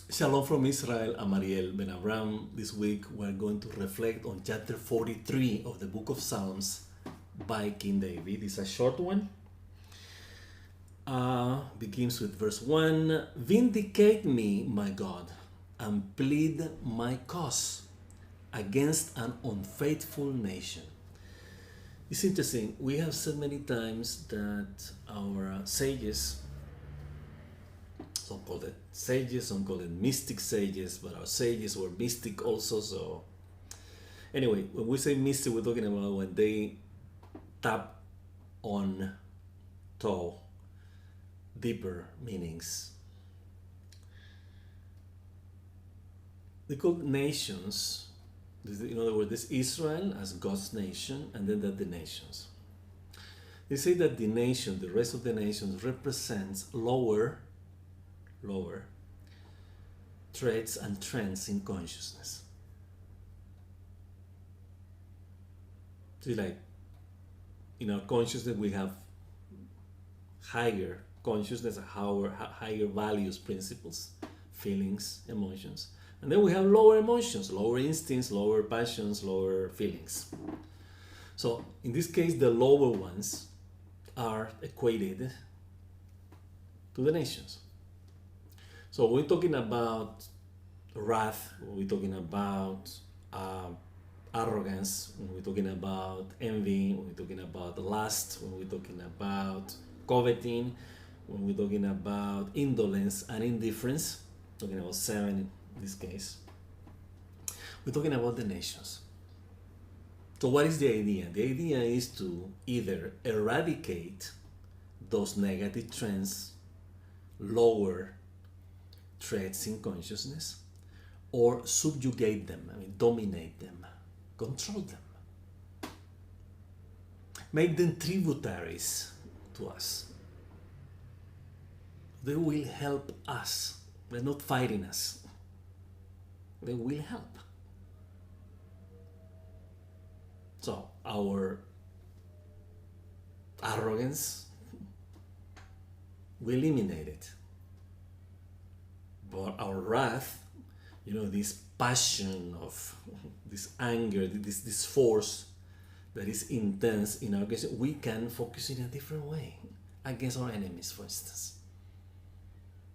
Shalom from Israel, I'm Ariel Ben Abraham. This week we're going to reflect on chapter 43 of the book of Psalms by King David. It's a short one. Begins with verse 1. Vindicate me, my God, and plead my cause against an unfaithful nation. It's interesting. We have said many times that our sages, some call it sages, some call it mystic sages, but our sages were mystic also. So anyway, when we say mystic, we're talking about when they tap on toe deeper meanings. They call nations, in other words, this Israel as God's nation, and then that the nations. They say that the nation, the rest of the nations, represents lower traits and trends in consciousness. So like in our consciousness we have higher consciousness, higher values, principles, feelings, emotions. And then we have lower emotions, lower instincts, lower passions, lower feelings. So in this case, the lower ones are equated to the nations. So we're talking about wrath, we're talking about arrogance, when we're talking about envy, when we're talking about lust, when we're talking about coveting, when we're talking about indolence and indifference, talking about 7 in this case, we're talking about the nations. So what is the idea? The idea is to either eradicate those negative trends, lower traits in consciousness, or subjugate them, dominate them, control them, make them tributaries to us. They will help us. They're not fighting us. They will help. So our arrogance, we eliminate it. But our wrath, this passion of this anger, this force that is intense in our case, we can focus in a different way against our enemies, for instance.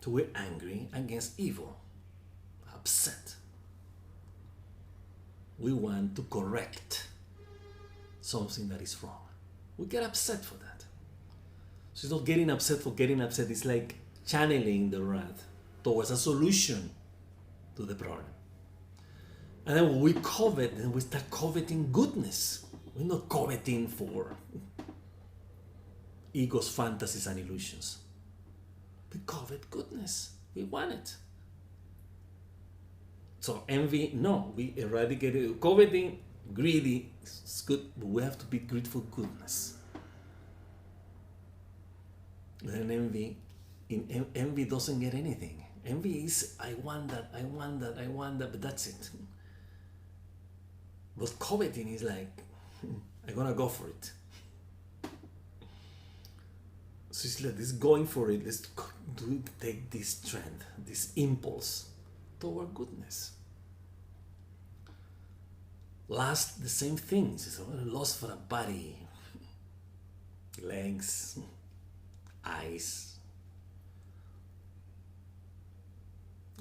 So we're angry against evil, upset. We want to correct something that is wrong. We get upset for that. So it's not getting upset for getting upset. It's like channeling the wrath towards a solution to the problem. And then when we covet, then we start coveting goodness. We're not coveting for ego's fantasies and illusions. We covet goodness. We want it. So envy, no, we eradicate it. Coveting, greedy, it's good, but we have to be greedy for goodness. Then envy doesn't get anything. Envy is, I want that, but that's it. But coveting is like, I'm gonna go for it. So it's like this going for it, let's take this trend, this impulse toward goodness. Lust, the same thing. It's a lust for a body, legs, eyes.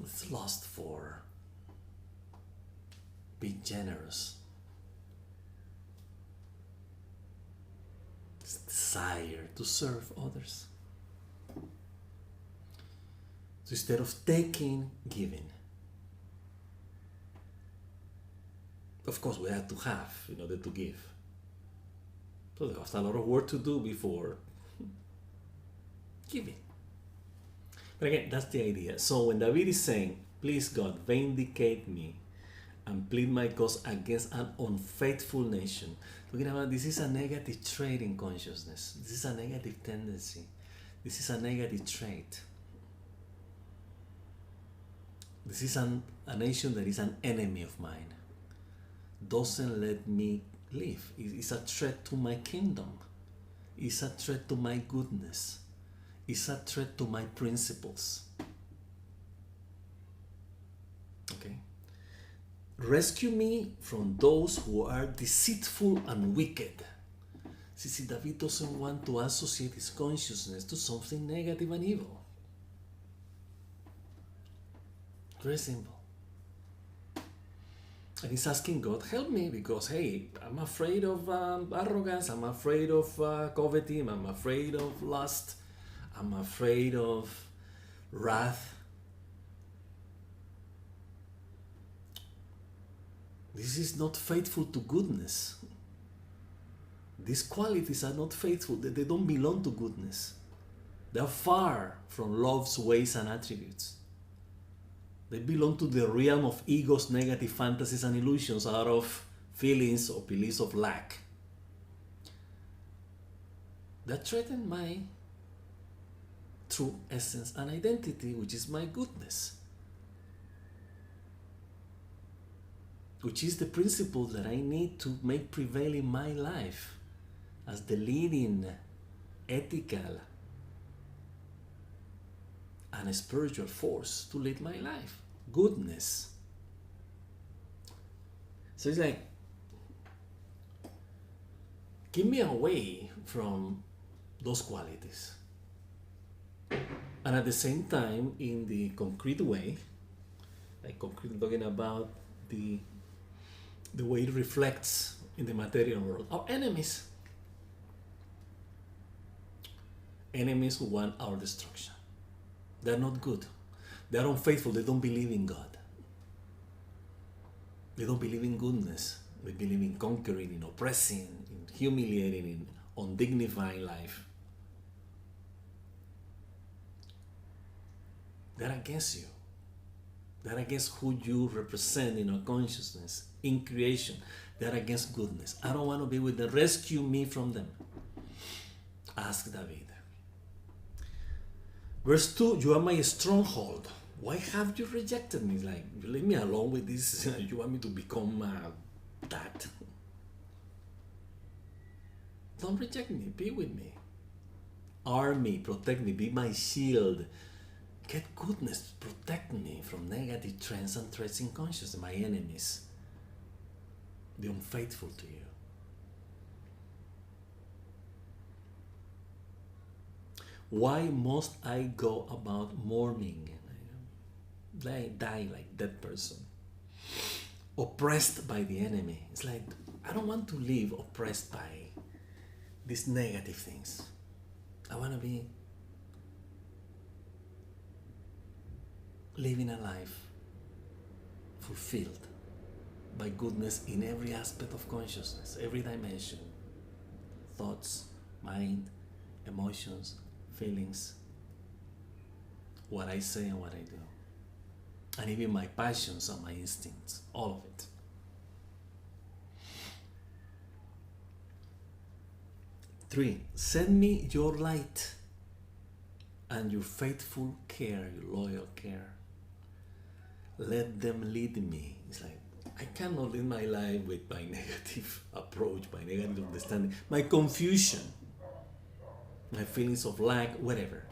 It's lust for being generous. It's desire to serve others. So instead of taking, giving. Of course, we have to have in order to give. So there's a lot of work to do before giving. But again, that's the idea. So when David is saying, please God, vindicate me and plead my cause against an unfaithful nation, talking about this is a negative trait in consciousness. This is a negative tendency. This is a negative trait. This is a nation that is an enemy of mine. Doesn't let me live. It's a threat to my kingdom. It's a threat to my goodness. It's a threat to my principles. Okay? Rescue me from those who are deceitful and wicked. See, David doesn't want to associate his consciousness to something negative and evil. Very simple. And he's asking God, help me, because hey, I'm afraid of arrogance, I'm afraid of coveting, I'm afraid of lust, I'm afraid of wrath. This is not faithful to goodness. These qualities are not faithful. They don't belong to goodness. They are far from love's ways and attributes. They belong to the realm of ego's negative fantasies and illusions out of feelings or beliefs of lack. That threaten my true essence and identity, which is my goodness, which is the principle that I need to make prevail in my life as the leading ethical and a spiritual force to lead my life. Goodness. So it's like, keep me away from those qualities. And at the same time, in the concrete way, like concrete talking about the way it reflects in the material world, our enemies. Enemies who want our destruction. They're not good. They're unfaithful. They don't believe in God. They don't believe in goodness. They believe in conquering, in oppressing, in humiliating, in undignifying life. They're against you. They're against who you represent in our consciousness, in creation. They're against goodness. I don't want to be with them. Rescue me from them. Ask David. Verse 2, you are my stronghold. Why have you rejected me? Like, you leave me alone with this. You want me to become that? Don't reject me. Be with me. Arm me. Protect me. Be my shield. Get goodness. Protect me from negative trends and threats in consciousness. My enemies. The unfaithful to you. Why must I go about mourning? Die like that person. Oppressed by the enemy. It's like, I don't want to live oppressed by these negative things. I want to be living a life fulfilled by goodness in every aspect of consciousness, every dimension. Thoughts, mind, emotions, feelings, what I say and what I do, and even my passions and my instincts, all of it. Three, send me your light and your faithful care, your loyal care. Let them lead me. It's like, I cannot live my life with my negative approach, my negative understanding, my confusion, my feelings of lack, whatever.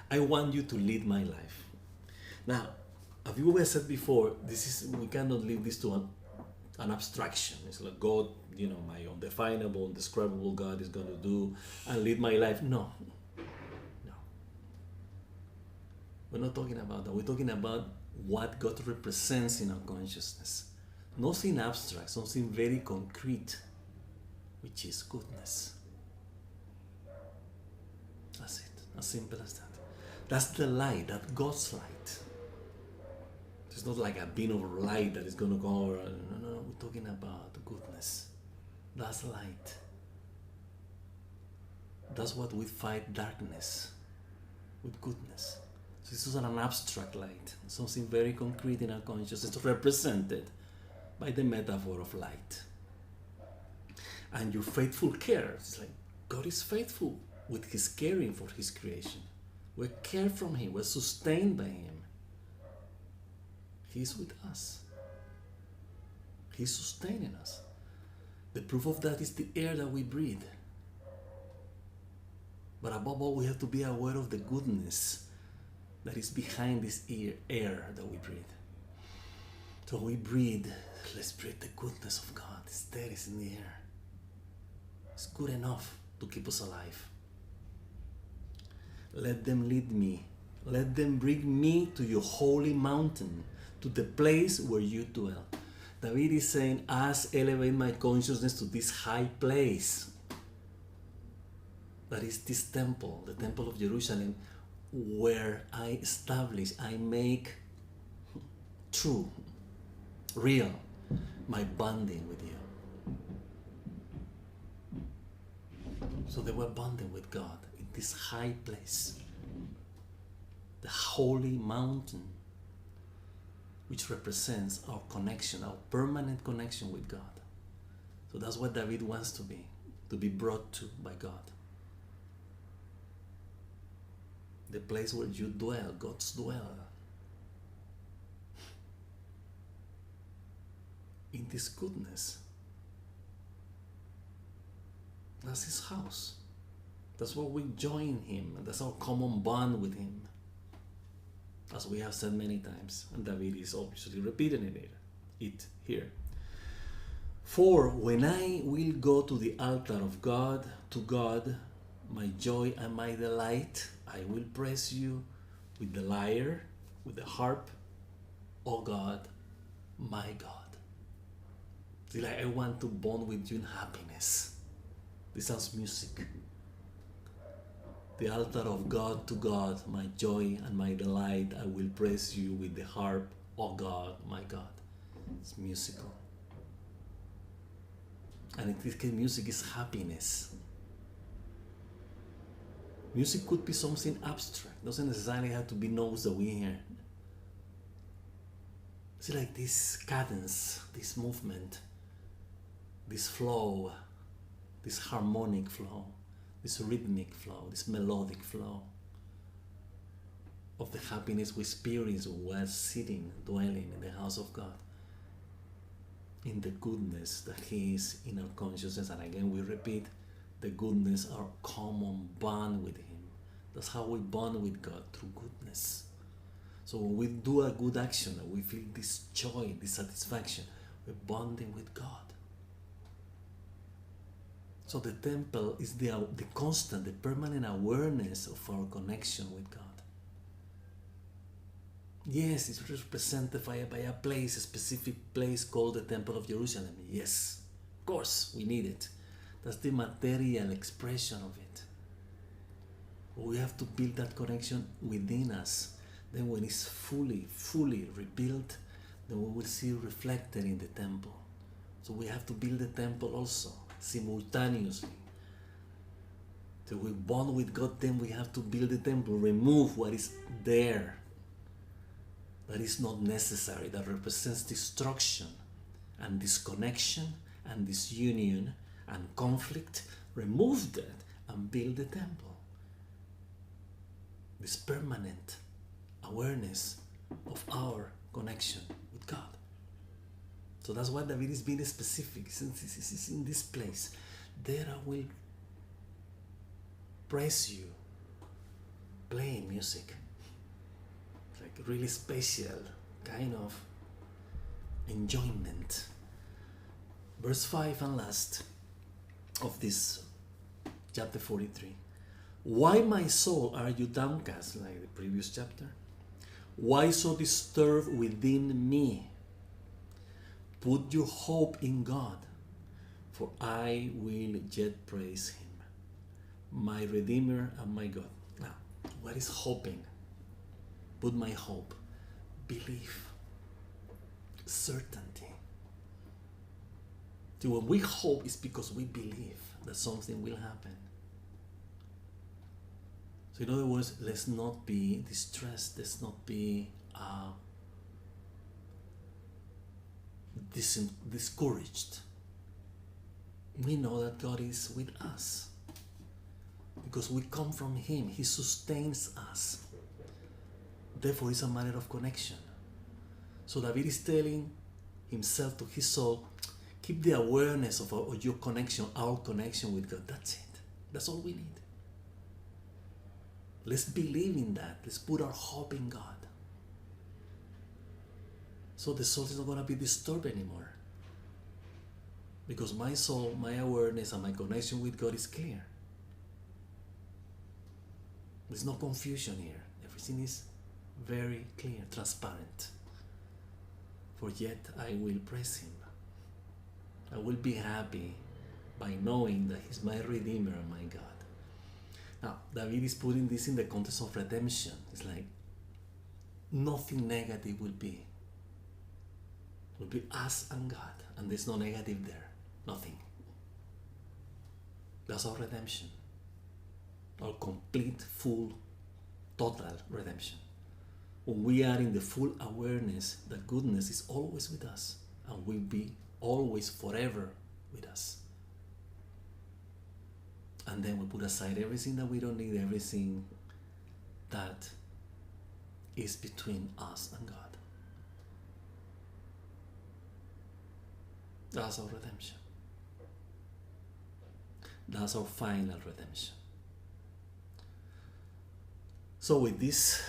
I want you to lead my life. Now, have you ever said before, we cannot leave this to an abstraction. It's like God, my undefinable, indescribable God is going to do and lead my life. No. We're not talking about that. We're talking about what God represents in our consciousness. Nothing abstract, something very concrete, which is goodness. That's it. As simple as that. That's the light, that God's light. It's not like a beam of light that is going to go over. No, we're talking about goodness. That's light. That's what we fight darkness with goodness. So this is an abstract light, something very concrete in our consciousness, represented by the metaphor of light. And your faithful care. It's like God is faithful with His caring for His creation. We're cared from Him. We're sustained by Him. He's with us. He's sustaining us. The proof of that is the air that we breathe. But above all, we have to be aware of the goodness that is behind this air that we breathe. So we breathe. Let's breathe the goodness of God. It's there, it's in the air. It's good enough to keep us alive. Let them lead me. Let them bring me to your holy mountain, to the place where you dwell. David is saying, as elevate my consciousness to this high place. That is this temple, the temple of Jerusalem, where I establish, I make true, real, my bonding with you. So they were bonding with God in this high place, the holy mountain, which represents our connection, our permanent connection with God. So that's what David wants to be brought to by God. The place where you dwell, God's dwell. In this goodness. That's his house. That's where we join him. And that's our common bond with him. As we have said many times. And David is obviously repeating it here. For when I will go to the altar of God, to God, my joy and my delight, I will praise you with the lyre, with the harp, O God, my God. See, like I want to bond with you in happiness. This sounds music. The altar of God to God, my joy and my delight, I will praise you with the harp, O God, my God. It's musical. And in this case, music is happiness. Music could be something abstract. It doesn't necessarily have to be notes that we hear. It's like this cadence, this movement, this flow, this harmonic flow, this rhythmic flow, this melodic flow of the happiness we experience while sitting, dwelling in the house of God, in the goodness that He is in our consciousness. And again, we repeat, the goodness, our common bond with Him. That's how we bond with God, through goodness. So when we do a good action, we feel this joy, this satisfaction. We're bonding with God. So the temple is the constant, the permanent awareness of our connection with God. Yes, it's represented by a place, a specific place called the Temple of Jerusalem. Yes, of course, we need it. That's the material expression of it. We have to build that connection within us. Then when it's fully rebuilt, then we will see reflected in the temple. So we have to build the temple also, simultaneously. So we bond with God, then we have to build the temple, remove what is there that is not necessary, that represents destruction and disconnection and disunion and conflict. Remove that and build the temple. This permanent awareness of our connection with God. So that's why David is being specific. Since this is in this place, there I will praise you, playing music. It's like really special kind of enjoyment. Verse 5 and last of this chapter 43. Why, my soul, are you downcast, like the previous chapter? Why so disturbed within me? Put your hope in God, for I will yet praise Him, my Redeemer and my God. Now, what is hoping? Put my hope. Belief. Certainty. So when we hope, it's because we believe that something will happen. So in other words, let's not be distressed, let's not be discouraged. We know that God is with us because we come from Him. He sustains us. Therefore, it's a matter of connection. So David is telling himself to his soul, keep the awareness of your connection, our connection with God. That's it. That's all we need. Let's believe in that. Let's put our hope in God. So the soul is not going to be disturbed anymore. Because my soul, my awareness, and my connection with God is clear. There's no confusion here. Everything is very clear, transparent. For yet I will praise Him. I will be happy by knowing that He's my Redeemer and my God. Now, David is putting this in the context of redemption. It's like nothing negative will be. It will be us and God, and there's no negative there. Nothing. That's our redemption. Our complete, full, total redemption. When we are in the full awareness that goodness is always with us and will be always forever with us. And then we put aside everything that we don't need, everything that is between us and God. That's our redemption. That's our final redemption. So with these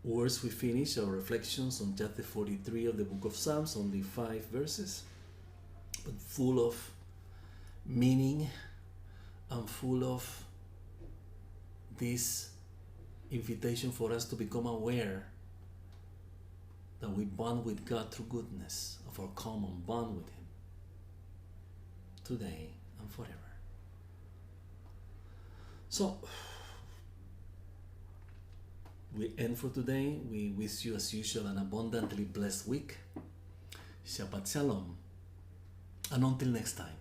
words, we finish our reflections on chapter 43 of the book of Psalms, only 5 verses, but full of meaning and full of this invitation for us to become aware that we bond with God through goodness, of our common bond with Him, today and forever. So, we end for today. We wish you, as usual, an abundantly blessed week. Shabbat Shalom. And until next time.